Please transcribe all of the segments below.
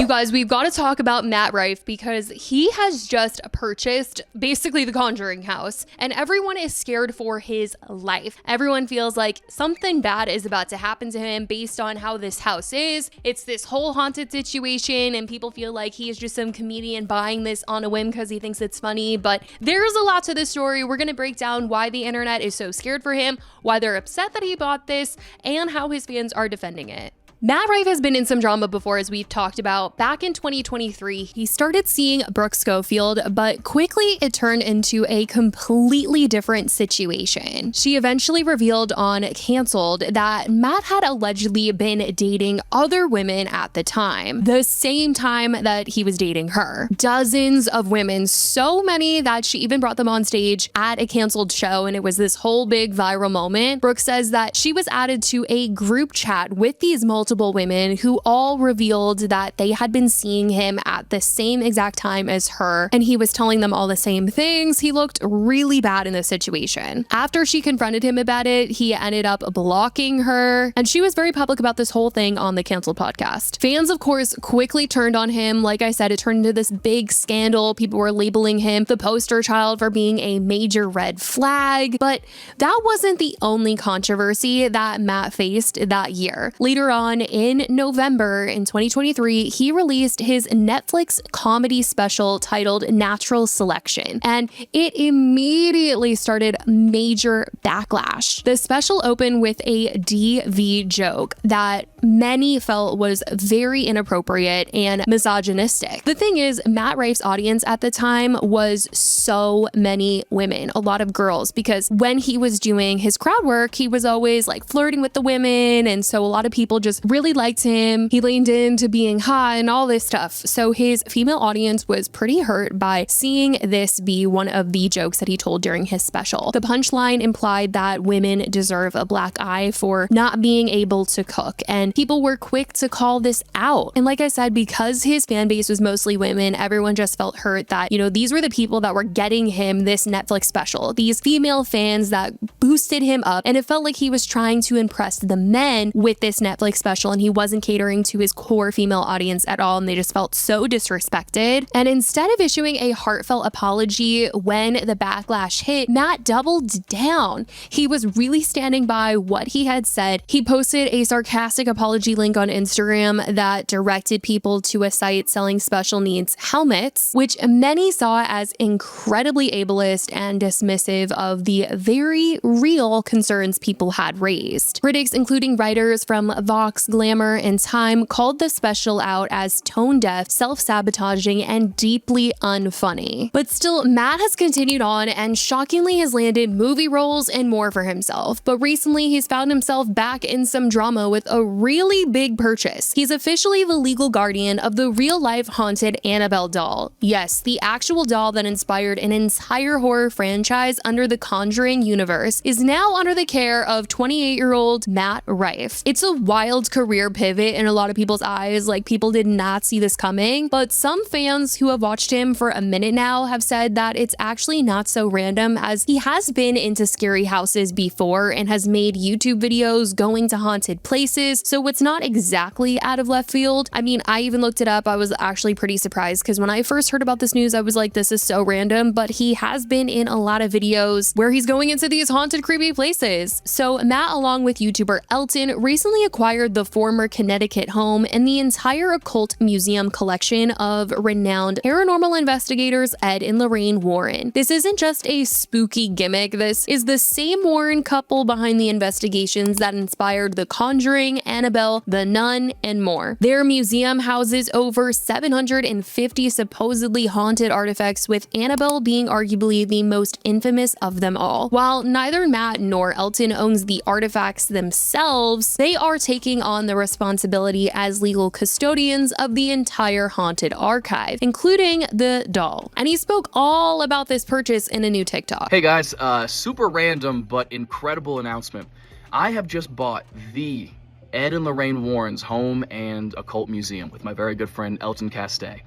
You guys, we've got to talk about Matt Rife because he has just purchased basically the Conjuring house and everyone is scared for his life. Everyone feels like something bad is about to happen to him based on how this house is. It's this whole haunted situation and people feel like he is just some comedian buying this on a whim because he thinks it's funny. But there's a lot to this story. We're going to break down why the internet is so scared for him, why they're upset that he bought this, and how his fans are defending it. Matt Rife has been in some drama before, as we've talked about. Back in 2023, he started seeing Brooke Schofield, but quickly it turned into a completely different situation. She eventually revealed on Cancelled that Matt had allegedly been dating other women at the time, the same time that he was dating her. Dozens of women, so many that she even brought them on stage at a Cancelled show, and it was this whole big viral moment. Brooke says that she was added to a group chat with these multiple women who all revealed that they had been seeing him at the same exact time as her, and he was telling them all the same things. He looked really bad in this situation. After she confronted him about it, he ended up blocking her, and she was very public about this whole thing on the Cancelled podcast. Fans, of course, quickly turned on him. Like I said, it turned into this big scandal. People were labeling him the poster child for being a major red flag, but that wasn't the only controversy that Matt faced that year. Later on, in November in 2023, he released his Netflix comedy special titled Natural Selection, and it immediately started major backlash. The special opened with a DV joke that many felt was very inappropriate and misogynistic. The thing is, Matt Rife's audience at the time was so many women, a lot of girls, because when he was doing his crowd work, he was always like flirting with the women, and so a lot of people just really liked him. He leaned into being hot and all this stuff. So his female audience was pretty hurt by seeing this be one of the jokes that he told during his special. The punchline implied that women deserve a black eye for not being able to cook, and people were quick to call this out. And like I said, because his fan base was mostly women, everyone just felt hurt that, you know, these were the people that were getting him this Netflix special, these female fans that boosted him up, and it felt like he was trying to impress the men with this Netflix special, and he wasn't catering to his core female audience at all, and they just felt so disrespected. And instead of issuing a heartfelt apology when the backlash hit, Matt doubled down. He was really standing by what he had said. He posted a sarcastic apology link on Instagram that directed people to a site selling special needs helmets, which many saw as incredibly ableist and dismissive of the very real concerns people had raised. Critics, including writers from Vox, Glamour, and Time, called the special out as tone-deaf, self-sabotaging, and deeply unfunny. But still, Matt has continued on and shockingly has landed movie roles and more for himself. But recently, he's found himself back in some drama with a really big purchase. He's officially the legal guardian of the real-life haunted Annabelle doll. Yes, the actual doll that inspired an entire horror franchise under the Conjuring universe is now under the care of 28-year-old Matt Rife. It's a wild career pivot in a lot of people's eyes, like people did not see this coming, but some fans who have watched him for a minute now have said that it's actually not so random, as he has been into scary houses before and has made YouTube videos going to haunted places, so it's not exactly out of left field. I mean, I even looked it up. I was actually pretty surprised because when I first heard about this news, I was like, this is so random, but he has been in a lot of videos where he's going into these haunted, creepy places. So Matt, along with YouTuber Elton, recently acquired the former Connecticut home and the entire occult museum collection of renowned paranormal investigators Ed and Lorraine Warren. This isn't just a spooky gimmick. This is the same Warren couple behind the investigations that inspired The Conjuring, Annabelle, The Nun, and more. Their museum houses over 750 supposedly haunted artifacts, with Annabelle being arguably the most infamous of them all. While neither Matt nor Elton owns the artifacts themselves, they are taking on the responsibility as legal custodians of the entire haunted archive, including the doll. And he spoke all about this purchase in a new TikTok. Hey guys, super random but incredible announcement. I have just bought the Ed and Lorraine Warren's home and occult museum with my very good friend Elton Castay.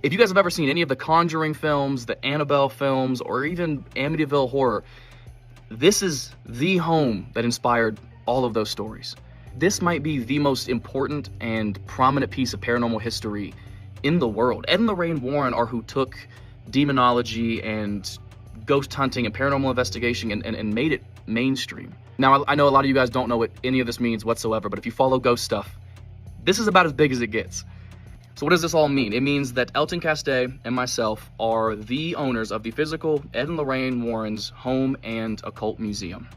If you guys have ever seen any of the Conjuring films, the Annabelle films, or even Amityville Horror, this is the home that inspired all of those stories. This might be the most important and prominent piece of paranormal history in the world. Ed and Lorraine Warren are who took demonology and ghost hunting and paranormal investigation and made it mainstream. Now, I know a lot of you guys don't know what any of this means whatsoever, but if you follow ghost stuff, this is about as big as it gets. So what does this all mean? It means that Elton Castay and myself are the owners of the physical Ed and Lorraine Warren's Home and Occult Museum.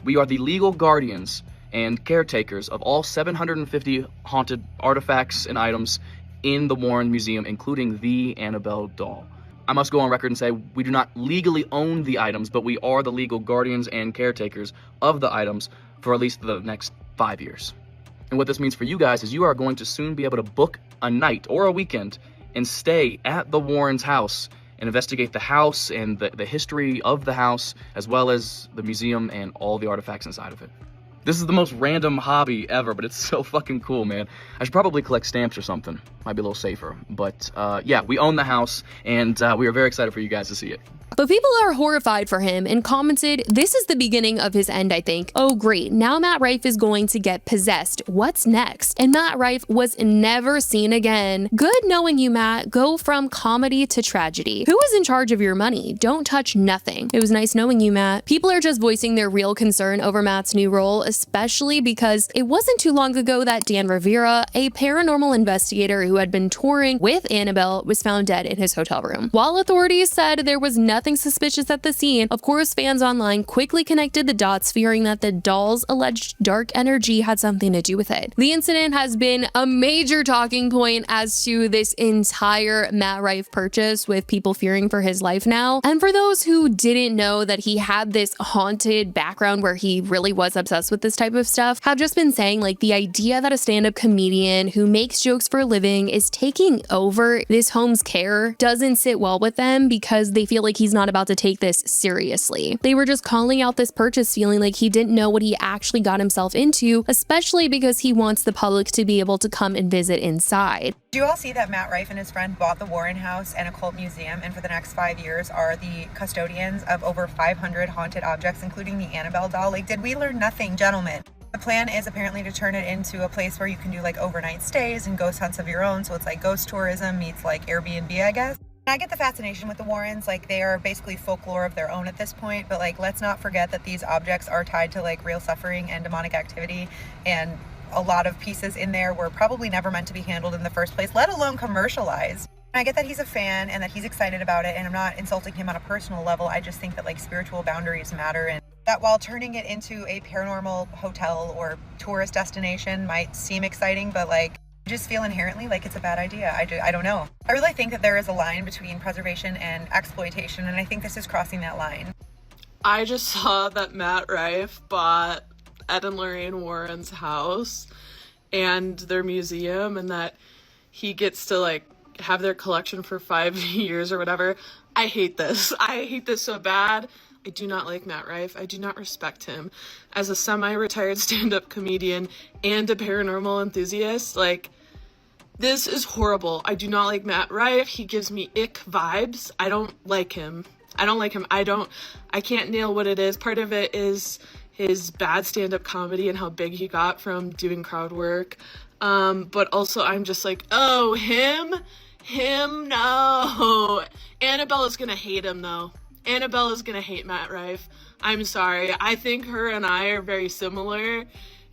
We are the legal guardians and caretakers of all 750 haunted artifacts and items in the Warren Museum, including the Annabelle doll. I must go on record and say we do not legally own the items, but we are the legal guardians and caretakers of the items for at least the next 5 years. And what this means for you guys is you are going to soon be able to book a night or a weekend and stay at the Warrens' house and investigate the house and the history of the house, as well as the museum and all the artifacts inside of it. This is the most random hobby ever, but it's so fucking cool, man. I should probably collect stamps or something. Might be a little safer. But yeah, we own the house, and we are very excited for you guys to see it. But people are horrified for him and commented, "This is the beginning of his end, I think. Oh great, now Matt Rife is going to get possessed. What's next?" And Matt Rife was never seen again. Good knowing you, Matt. Go from comedy to tragedy. Who is in charge of your money? Don't touch nothing. It was nice knowing you, Matt. People are just voicing their real concern over Matt's new role, especially because it wasn't too long ago that Dan Rivera, a paranormal investigator who had been touring with Annabelle, was found dead in his hotel room. While authorities said there was nothing suspicious at the scene, of course, fans online quickly connected the dots, fearing that the doll's alleged dark energy had something to do with it. The incident has been a major talking point as to this entire Matt Rife purchase, with people fearing for his life now. And for those who didn't know that he had this haunted background where he really was obsessed with this type of stuff, have just been saying like the idea that a stand-up comedian who makes jokes for a living is taking over this home's care doesn't sit well with them, because they feel like he's not about to take this seriously. They were just calling out this purchase, feeling like he didn't know what he actually got himself into, especially because he wants the public to be able to come and visit inside. Do you all see that Matt Rife and his friend bought the Warren House and Occult Museum, and for the next 5 years are the custodians of over 500 haunted objects, including the Annabelle doll? Like, did we learn nothing, gentlemen? The plan is apparently to turn it into a place where you can do like overnight stays and ghost hunts of your own. So it's like ghost tourism meets like Airbnb, I guess. I get the fascination with the Warrens, like they are basically folklore of their own at this point, but like let's not forget that these objects are tied to like real suffering and demonic activity, and a lot of pieces in there were probably never meant to be handled in the first place, let alone commercialized. I get that he's a fan and that he's excited about it, and I'm not insulting him on a personal level. I just think that like spiritual boundaries matter, and that while turning it into a paranormal hotel or tourist destination might seem exciting, but like I just feel inherently like it's a bad idea. I don't know. I really think that there is a line between preservation and exploitation, and I think this is crossing that line. I just saw that Matt Rife bought Ed and Lorraine Warren's house and their museum, and that he gets to like have their collection for 5 years or whatever. I hate this. I hate this so bad. I do not like Matt Rife. I do not respect him. As a semi-retired stand-up comedian and a paranormal enthusiast, like, this is horrible. I do not like Matt Rife. He gives me ick vibes. I don't like him. I can't nail what it is. Part of it is his bad stand-up comedy and how big he got from doing crowd work. But also I'm just like, oh, him, no. Annabelle is gonna hate him though. Annabelle is gonna hate Matt Rife. I'm sorry. I think her and I are very similar.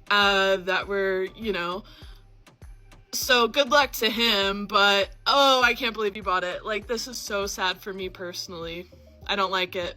That we're, you know. So good luck to him, but oh, I can't believe he bought it. Like, this is so sad for me personally. I don't like it.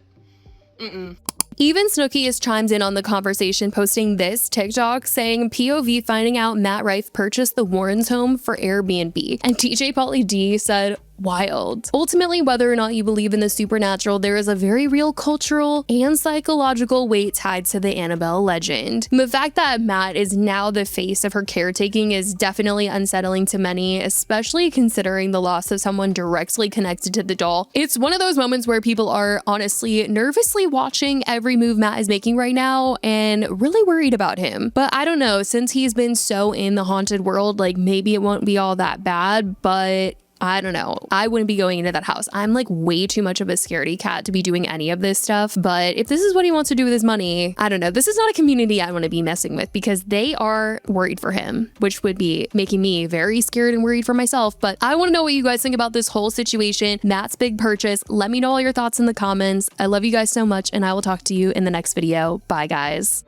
Even Snooki has chimed in on the conversation, posting this TikTok saying POV finding out Matt Rife purchased the Warrens home for Airbnb. And DJ Pauly D said, wild. Ultimately, whether or not you believe in the supernatural, there is a very real cultural and psychological weight tied to the Annabelle legend. The fact that Matt is now the face of her caretaking is definitely unsettling to many, especially considering the loss of someone directly connected to the doll. It's one of those moments where people are honestly nervously watching every move Matt is making right now and really worried about him. But I don't know, since he's been so in the haunted world, like maybe it won't be all that bad, but I don't know. I wouldn't be going into that house. I'm like way too much of a scaredy cat to be doing any of this stuff. But if this is what he wants to do with his money, I don't know. This is not a community I want to be messing with because they are worried for him, which would be making me very scared and worried for myself. But I want to know what you guys think about this whole situation, Matt's big purchase. Let me know all your thoughts in the comments. I love you guys so much, and I will talk to you in the next video. Bye, guys.